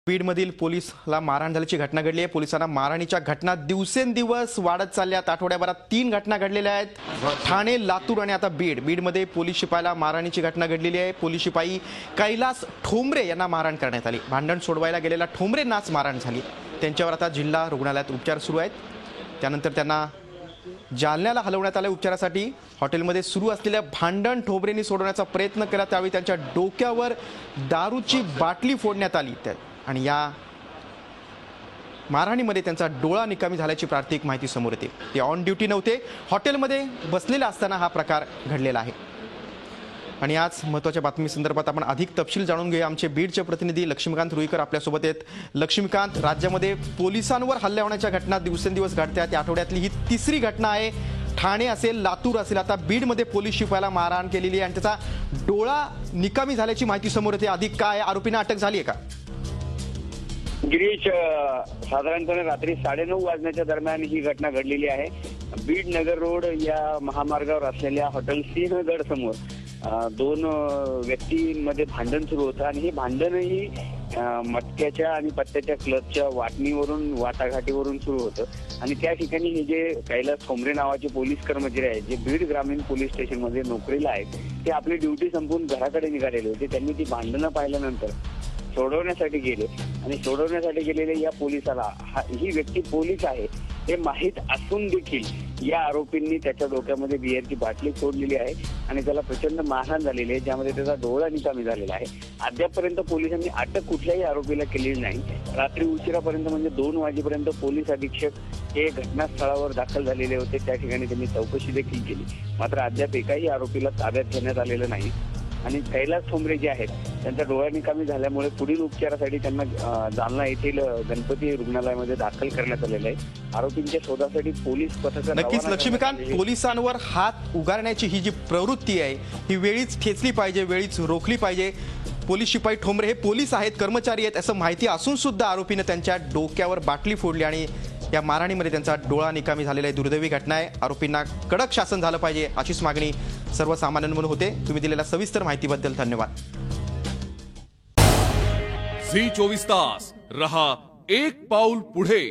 बीडमधील पोलिसला मारहाण झाल्याची घटना घडली आहे। पोलिसांना मारहाणीच्या घटना दिवसेंदिवस वाढत चालल्यात। आठवड्याभरात 3 घटना घडलेल्या आहेत। ठाणे, लातूर आणि आता बीडमध्ये पोलीस शिपायाला मारहाणीची घटना घडलेली आहे। पोलीस शिपाई कैलास ठोंबरे यांना मारहाण करण्यात आली। भांडण सोडवायला गेलेल्या ठोंबरेंनाच मारहाण झाली। त्यांच्यावर आता जिल्हा रुग्णालयात उपचार सुरू आहेत। त्यानंतर त्यांना जालन्याला हलवण्यात आले उपचारासाठी। हॉटेलमध्ये सुरू असलेल्या भांडण ठोंबरेंनी सोडवण्याचा प्रयत्न केला, त्यावेळी त्यांच्या डोक्यावर दारूची बाटली फोडण्यात आली आणि या मारहाणीमध्ये त्यांचा डोळा निकामी झाल्याची प्राथमिक माहिती समोर येते। ते ऑन ड्युटी नव्हते, हॉटेलमध्ये बसलेले असताना हा प्रकार घडलेला आहे। आणि आज महत्त्वाच्या बातमी संदर्भात आपण अधिक तपशील जाणून घेऊया। आमचे बीडचे प्रतिनिधी लक्ष्मीकांत रुईकर आपल्यासोबत आहेत। लक्ष्मीकांत, राज्यामध्ये पोलिसांवर हल्ले होण्याच्या घटना दिवसेंदिवस घडतात। या आठवड्यातली ही तिसरी घटना आहे। ठाणे असेल, लातूर असेल, आता बीडमध्ये पोलीस शिपायाला मारहाण केलेली आहे आणि त्याचा डोळा निकामी झाल्याची माहिती समोर येते। अधिक काय, आरोपींना अटक झाली आहे का? गिरीश, साधारणपणे रात्री 9:30 वाजण्याच्या दरम्यान ही घटना घडलेली आहे। बीड नगर रोड या महामार्गावर असलेल्या हॉटेल सिंहगड समोर 2 व्यक्तींमध्ये भांडण सुरू होतं आणि हे भांडणही मटक्याच्या आणि पत्त्याच्या क्लबच्या वाटाघाटीवरून सुरू होतं। आणि त्या ठिकाणी हे जे कैलास ठोंबरे नावाचे पोलीस कर्मचारी आहेत, जे बीड ग्रामीण पोलीस स्टेशनमध्ये नोकरीला आहेत, ते आपली ड्युटी संपवून घराकडे निघालेले होते। त्यांनी ती भांडणं पाहिल्यानंतर सोडवण्यासाठी गेले आणि सोडवण्यासाठी गेलेले या पोलिसाला ही व्यक्ती पोलीस आहे हे माहीत असून देखील या आरोपींनी त्याच्या डोक्यामध्ये बिअरची बाटली फोडलेली आहे आणि त्याला प्रचंड मारहाण झालेली आहे, ज्यामध्ये त्याचा डोळा निकामी झालेला आहे। अद्यापपर्यंत पोलिसांनी अटक कुठल्याही आरोपीला केलेली नाही। रात्री उशिरापर्यंत म्हणजे 2 वाजेपर्यंत पोलीस अधीक्षक हे घटनास्थळावर दाखल झालेले होते। त्या ठिकाणी त्यांनी चौकशी देखील केली, मात्र अद्याप एकाही आरोपीला ताब्यात घेण्यात आलेलं नाही। आणि कैलास ठोंबरे जे आहेत त्यांचा डोळा निकामी झाल्यामुळे पुढील उपचारासाठी त्यांना जालना येथील गणपती रुग्णालयामध्ये दाखल करण्यात आलेलं आहे। आरोपींच्या शोधासाठी पोलीस पथक नक्कीच लक्ष्मीकांत, पोलिसांवर हात उगारण्याची ही जी प्रवृत्ती आहे ही वेळीच ठेचली पाहिजे, वेळीच रोखली पाहिजे। पोलीस शिपाई ठोंबरे हे पोलीस आहेत, कर्मचारी आहेत असं माहिती असून सुद्धा आरोपीने त्यांच्या डोक्यावर बाटली फोडली आणि या मारहाणीमध्ये त्यांचा डोळा निकामी झालेला आहे। दुर्दैवी घटना आहे। आरोपींना कडक शासन झालं पाहिजे अशीच मागणी सर्वसामान्यांमधून होते। तुम्ही दिलेल्या सविस्तर माहितीबद्दल धन्यवाद। झी 24 तास रहा एक पाऊल पुढे।